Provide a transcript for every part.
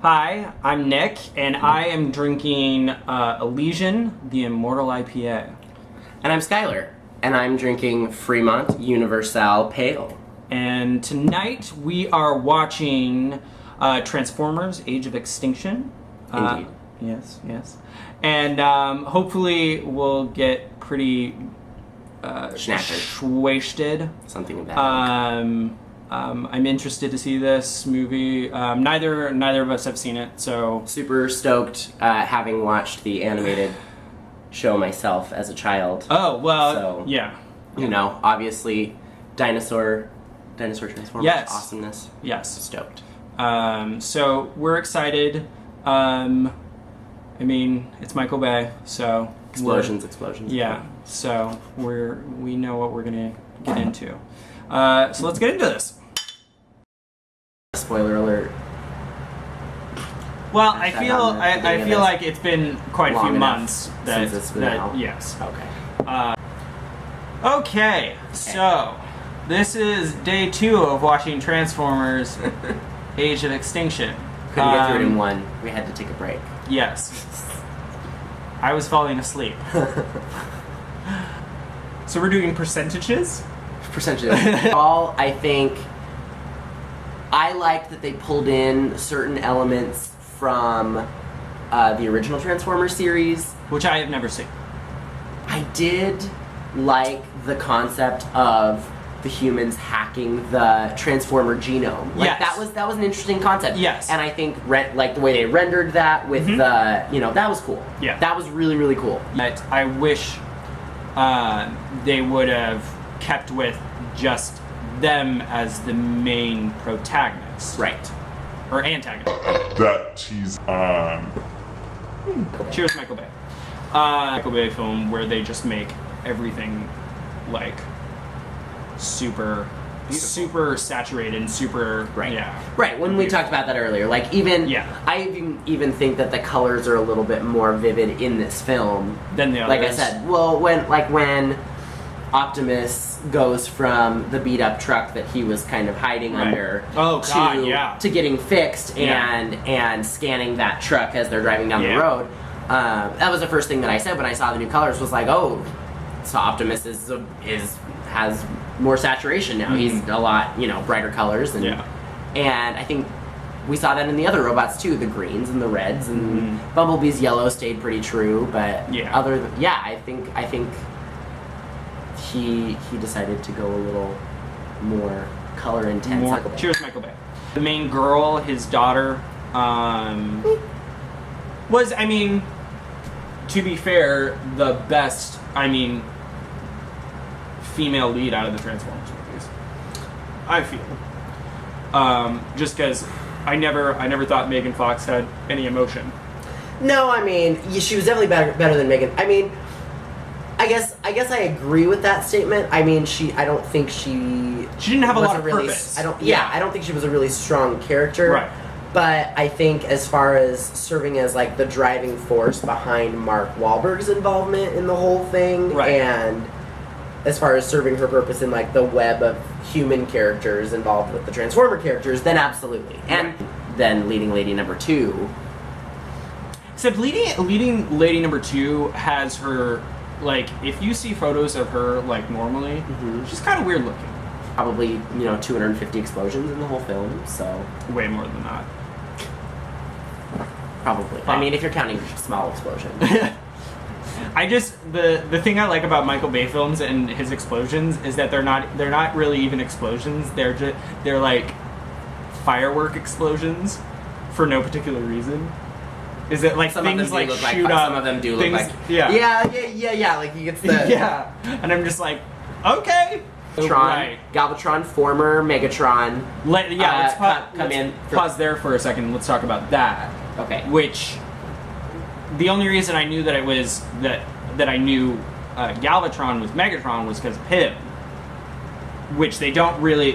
Hi, I'm Nick, and I am drinking Elysian, the Immortal IPA. And I'm Skylar, and I'm drinking Fremont Universal Pale. And tonight we are watching Transformers: Age of Extinction. Indeed. Yes. And hopefully we'll get pretty wasted. Something of that. I'm interested to see this movie. Neither of us have seen it, so Super stoked, having watched the animated show myself as a child. Oh well, So, yeah. You know, obviously, dinosaur Transformers, Yes. awesomeness. Yes. Stoked. So we're excited. I mean, it's Michael Bay, so Explosions. Yeah. So we know what we're gonna get into. So let's get into this. Spoiler alert. Well, I feel like it's been quite a few Long enough months since it's been out. yes. Okay. Okay, so this is day 2 of watching Transformers: Age of Extinction. Couldn't get through it in one. We had to take a break. Yes. I was falling asleep. So we're doing percentages? Percentages. All, I think, I liked that they pulled in certain elements from the original Transformers series. Which I have never seen. I did like the concept of the humans hacking the Transformer genome. Like, Yes. that was an interesting concept. Yes. And I think like the way they rendered that with the, that was cool. Yeah. That was really, really cool. But I wish they would have kept with just them as the main protagonists. Right. Or antagonists. That he's on. Cheers, Michael Bay. Michael Bay film where they just make everything like super saturated and super yeah. Right, when we talked about that earlier, like I even think that the colors are a little bit more vivid in this film Than the like I others. said. Well, when Optimus goes from the beat up truck that he was kind of hiding Right. under to getting fixed and scanning that truck as they're driving down the road. That was the first thing that I said when I saw the new colors, was like, oh, so Optimus has more saturation now. He's a lot, brighter colors, and I think we saw that in the other robots too, the greens and the reds, and Bumblebee's yellow stayed pretty true, but I think he decided to go a little more color intense. Cheers, Michael Bay. The main girl, his daughter, was, I mean, to be fair, the best, female lead out of the Transformers movies. I feel. Just because I never thought Megan Fox had any emotion. No, she was definitely better than Megan. I guess I agree with that statement. I don't think she didn't have a lot of really, purpose. I don't think she was a really strong character. Right. But I think as far as serving as like the driving force behind Mark Wahlberg's involvement in the whole thing, and as far as serving her purpose in like the web of human characters involved with the Transformer characters, then absolutely. And then leading lady number 2. Except leading lady number 2 has her, like, if you see photos of her like normally, she's kind of weird looking. Probably 250 explosions in the whole film, so way more than that. Probably. If you're counting small explosions. The thing I like about Michael Bay films and his explosions is that they're not really even explosions. They're like firework explosions for no particular reason. Is it like some things like shoot up? Some of them do look like yeah. Like he gets the and I'm just like, okay. Galvatron, former Megatron. Let's come in. Pause there for a second. Let's talk about that. Okay. Which, the only reason I knew that it was that I knew Galvatron was Megatron was because of him. Which they don't really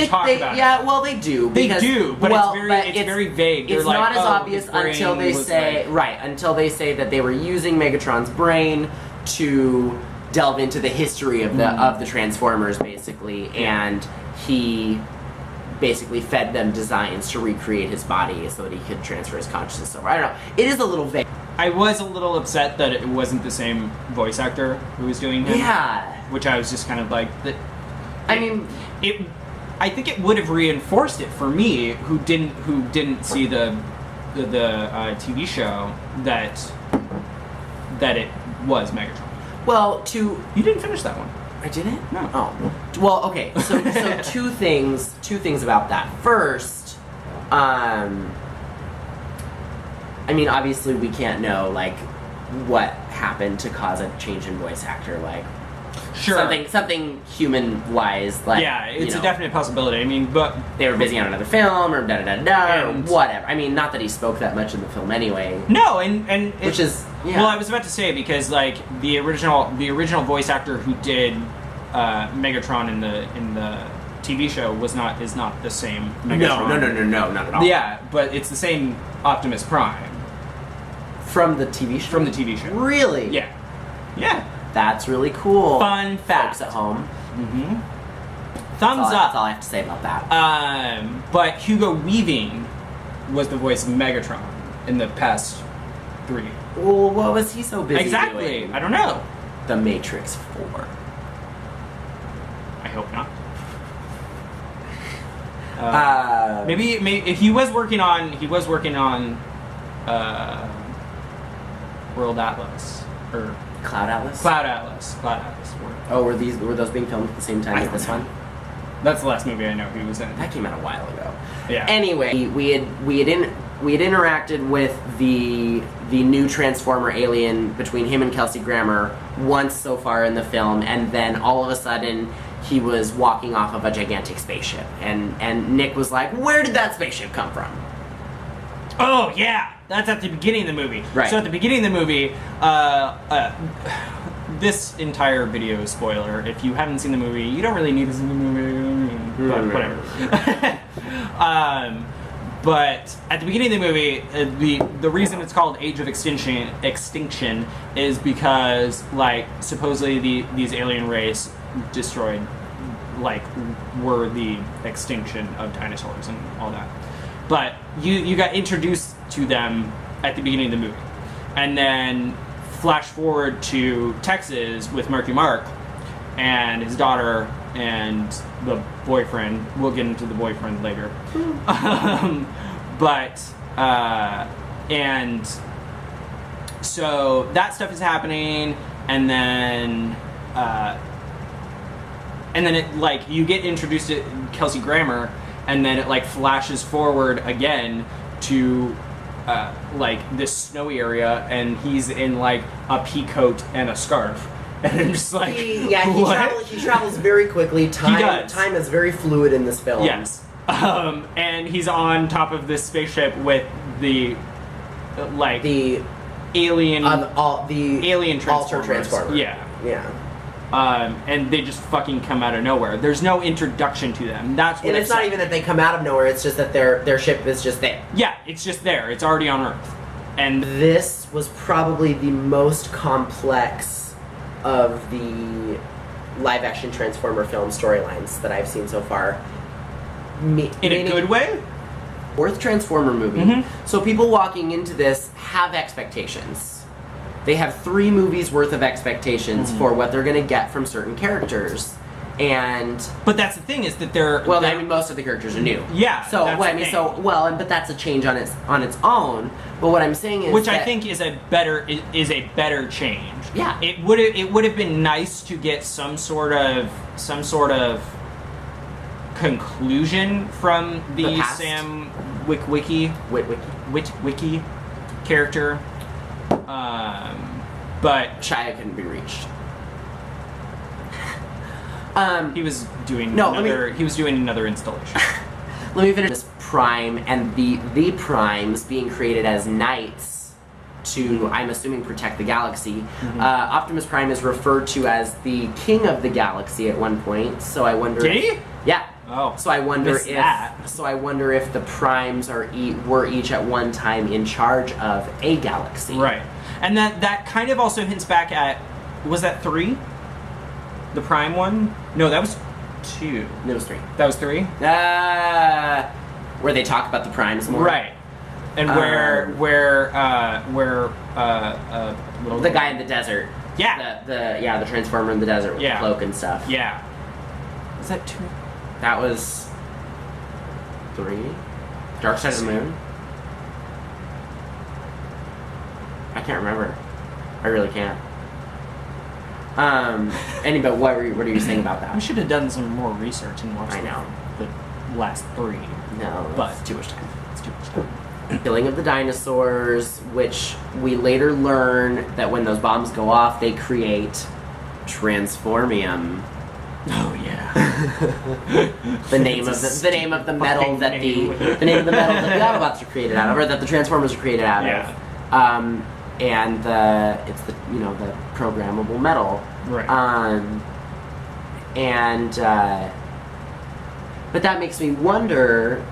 talk about. Yeah, well, they do. Because, but it's very vague. It's They're not like, as obvious until they say until they say that they were using Megatron's brain to delve into the history of the Transformers, basically, and he basically fed them designs to recreate his body so that he could transfer his consciousness over. I don't know. It is a little vague. I was a little upset that it wasn't the same voice actor who was doing him. Yeah. Which I was just kind of like, I mean, I think it would have reinforced it for me, who didn't see the TV show, that it was Megatron. Well, you didn't finish that one. I didn't? No. Oh. Well, okay. So two things about that. First, I mean, obviously we can't know like what happened to cause a change in voice actor, like sure, something human wise, like yeah, it's a definite possibility. I mean, but they were busy on another film or or whatever. I mean, not that he spoke that much in the film anyway. No, and which is well, I was about to say, because like the original voice actor who did Megatron in the TV show is not the same Megatron. No, not at all. Yeah, but it's the same Optimus Prime from the TV show. From the TV show. Really? Yeah. Yeah. That's really cool. Fun fact. Folks at home. Mm-hmm. Thumbs up. That's all I have to say about that. But Hugo Weaving was the voice of Megatron in the past 3. Well, what was he so busy exactly doing? I don't know. The Matrix 4. I hope not. Maybe he was working on World Atlas or Cloud Atlas. Cloud Atlas. Oh, were those being filmed at the same time as this one? That's the last movie I know he was in. That came out a while ago. Yeah. Anyway, we had interacted with the new Transformer alien between him and Kelsey Grammer once so far in the film, and then all of a sudden he was walking off of a gigantic spaceship, and Nick was like, "Where did that spaceship come from?" Oh yeah, that's at the beginning of the movie. Right. So at the beginning of the movie, this entire video is spoiler. If you haven't seen the movie, you don't really need this in the movie, but whatever. But at the beginning of the movie, the reason it's called Age of Extinction is because, like, supposedly these alien race destroyed, like, were the extinction of dinosaurs and all that. But you got introduced to them at the beginning of the movie, and then flash forward to Texas with Marky Mark and his daughter and the boyfriend. We'll get into the boyfriend later. And so that stuff is happening, and then it, like, you get introduced to Kelsey Grammer, and then it, like, flashes forward again to like this snowy area, and he's in, like, a pea coat and a scarf. And I'm just like, he travels very quickly. Time is very fluid in this film. Yes. And he's on top of this spaceship with the alien alien Transformers. Yeah. And they just fucking come out of nowhere. There's no introduction to them. That's what. And it's not even that they come out of nowhere. It's just that their ship is just there. Yeah, it's just there. It's already on Earth. And this was probably the most complex of the live-action Transformer film storylines that I've seen so far. In a good way? Fourth Transformer movie. Mm-hmm. So people walking into this have expectations. They have 3 movies worth of expectations for what they're going to get from certain characters. But that's the thing, is that they're... Well, I mean, most of the characters are new. Yeah. So, but that's a change on its own. But what I'm saying is, which I think is a better change. Yeah. It would have been nice to get some sort of conclusion from the Sam Witwicky character. But Shia couldn't be reached. He was doing another installation. Let me finish this Prime and the Primes being created as knights to, I'm assuming, protect the galaxy. Mm-hmm. Optimus Prime is referred to as the king of the galaxy at one point. So I wonder. Did he? Yeah. Oh. So I wonder if the Primes were each at one time in charge of a galaxy. Right. And that kind of also hints back at, was that 3? The Prime one? No, that was 2. It was 3. That was 3? Where they talk about the primes more. Right. And where the guy in the desert. Yeah. The Transformer in the desert with the cloak and stuff. Yeah. Was that 2? That was 3. Dark Side of the Moon. I can't remember. I really can't. But what are you saying about that? We should have done some more research and watched I know. the last 3. No, but it's too much time. It's too much time. Killing of the dinosaurs, which we later learn that when those bombs go off, they create transformium. Oh yeah. the name of the metal that the name of the metal that the Autobots are created out of, or that the Transformers are created out of. And it's the the programmable metal. Right. But that makes me wonder,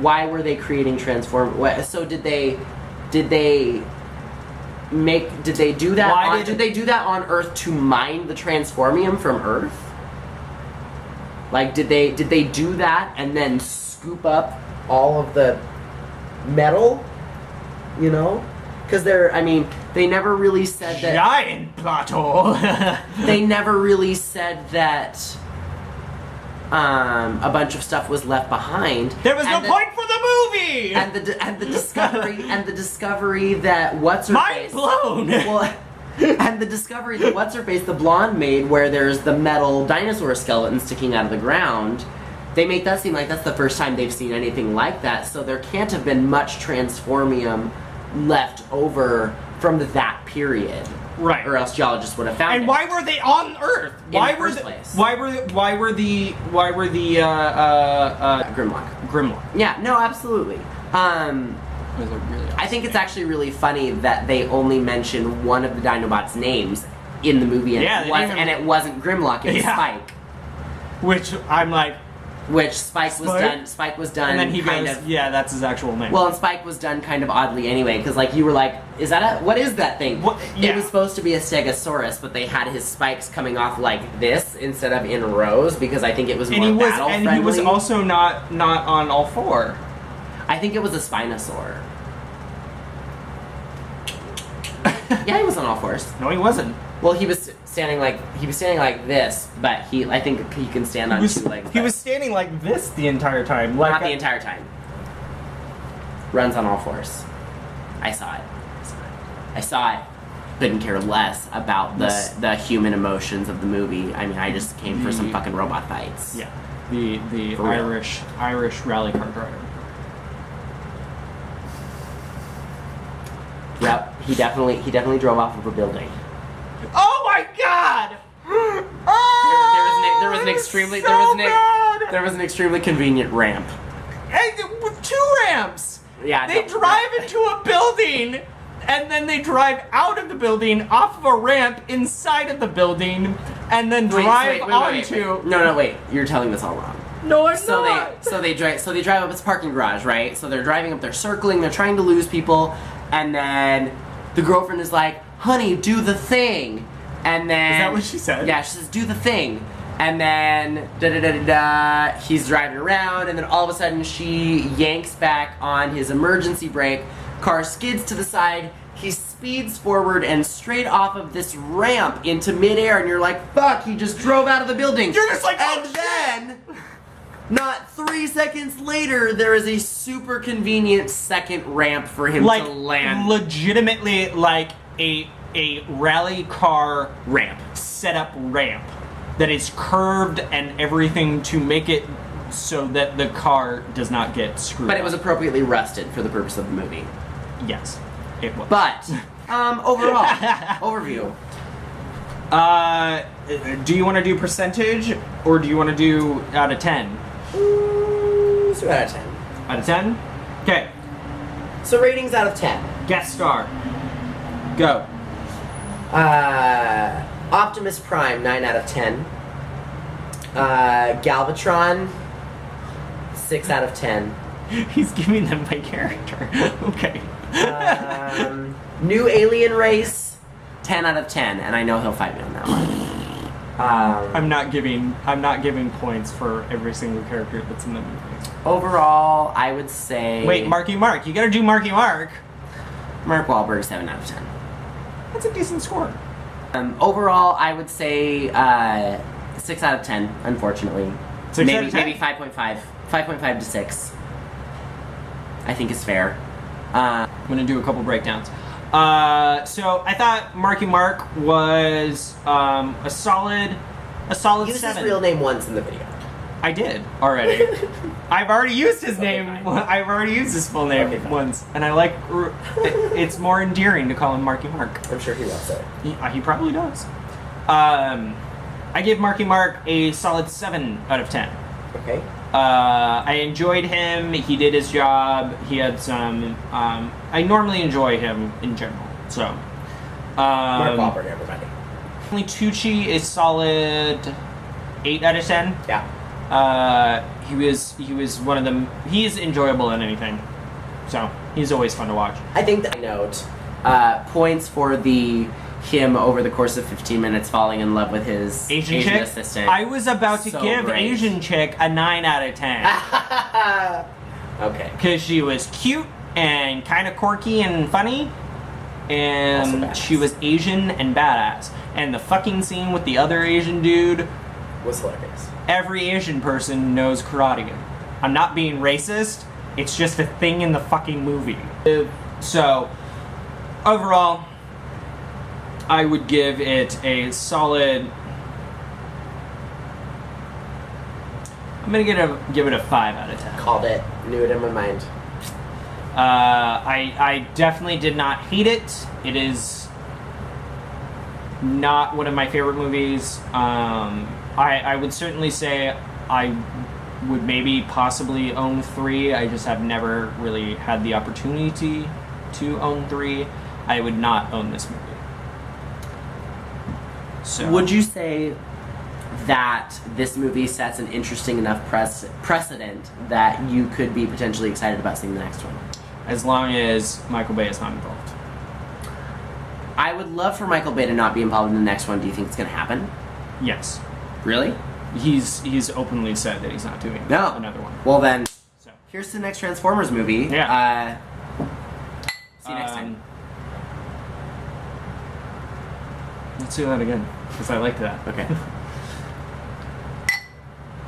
why were they creating So did they do that? Did they do that on Earth to mine the transformium from Earth? Like, did they do that and then scoop up all of the metal? Because they never really said that. Giant plot hole. They never really said that a bunch of stuff was left behind. There was no point for the movie. And the discovery that what's her face. Mind blown. Well, and the discovery that what's her face, the blonde made, where there's the metal dinosaur skeleton sticking out of the ground. They make that seem like that's the first time they've seen anything like that. So there can't have been much transformium left over from that period. Right. Or else geologists would have found it. And why were they on Earth? Why were the Grimlock? Yeah, no, absolutely. Was it really awesome? I think it's actually really funny that they only mention one of the Dinobots' names in the movie, and it wasn't Grimlock, it was Spike. Which I'm like, Spike was done, and then he kind goes, of. yeah, that's his actual name. Well, and Spike was done kind of oddly anyway, because you were like, what is that thing? It was supposed to be a Stegosaurus, but they had his spikes coming off like this instead of in rows, because I think it was more battle friendly. And he was also not on all 4. I think it was a Spinosaur. Yeah, he was on all 4s. No, he wasn't. Well, he was standing like this, but I think he can stand on 2 legs. He was standing like this the entire time. Not the entire time. Runs on all 4s. I saw it. Couldn't care less about the human emotions of the movie. I just came for some fucking robot fights. Yeah. The Irish rally car driver. Yep, he definitely drove off of a building. Oh my god! There was an extremely convenient ramp. With 2 ramps. Yeah, they drive into a building, and then they drive out of the building off of a ramp inside of the building, and then drive onto. No, wait. You're telling this all wrong. No, I'm not. So they drive up its parking garage, right? So they're driving up, they're circling, they're trying to lose people, and then the girlfriend is like, "Honey, do the thing." And then is that what she said? Yeah, she says, "Do the thing." And then he's driving around, and then all of a sudden she yanks back on his emergency brake. Car skids to the side. He speeds forward and straight off of this ramp into midair, and you're like, "Fuck!" He just drove out of the building. You're just like, and then. Not 3 seconds later, there is a super convenient second ramp for him to land. Legitimately, like a rally car ramp. Setup ramp that is curved and everything to make it so that the car does not get screwed But it was appropriately rusted for the purpose of the movie. Yes, it was. But, overall, overview. Do you want to do percentage, or do you want to do out of 10? Let's do out of 10. Out of 10? Okay. So ratings out of 10. Guest star. Go. Optimus Prime, 9 out of 10. Galvatron, 6 out of 10. He's giving them my character. Okay. New alien race, 10 out of 10. And I know he'll fight me on that one. I'm not giving points for every single character that's in the movie. Overall, I would say... Wait, Marky Mark. You gotta do Marky Mark. Mark Wahlberg, 7 out of 10. That's a decent score. Overall, I would say 6 out of 10, unfortunately. 6 out of 10? Maybe 5.5. 5.5 to 6. I think is fair. I'm gonna do a couple breakdowns. So I thought Marky Mark was a solid Use 7. his real name once in the video. I did already. I've already used his name. Fine. I've already used his full name once, and I like. It's more endearing to call him Marky Mark. I'm sure he loves it. He probably does. I give Marky Mark a solid 7 out of 10. Okay. I enjoyed him. He did his job. He had some. I normally enjoy him in general. So. Mark Wahlberg, everybody. Tucci is solid 8 out of 10. Yeah. He was one of them. He's enjoyable in anything, so he's always fun to watch. I think that note points for him over the course of 15 minutes falling in love with his Asian chick? assistant. I was about to give great. Asian chick a 9 out of 10 Okay. because she was cute and kind of quirky and funny, and she was Asian and badass. And the fucking scene with the other Asian dude Was hilarious. Every Asian person knows karate. I'm not being racist. It's just a thing in the fucking movie. So, overall, I would give it a solid... I'm gonna give it a 5 out of 10. Called it. Knew it in my mind. I definitely did not hate it. It is not one of my favorite movies. I would certainly say I would maybe possibly own 3. I just have never really had the opportunity to own 3. I would not own this movie. So, Would you say that this movie sets an interesting enough precedent that you could be potentially excited about seeing the next one? as long as Michael Bay is not involved. I would love for Michael Bay to not be involved in the next one. Do you think it's going to happen? Yes. Really? He's openly said that he's not doing another one. Well then, So. here's the next Transformers movie. Yeah. See you next time. Let's do that again, because I liked that. Okay.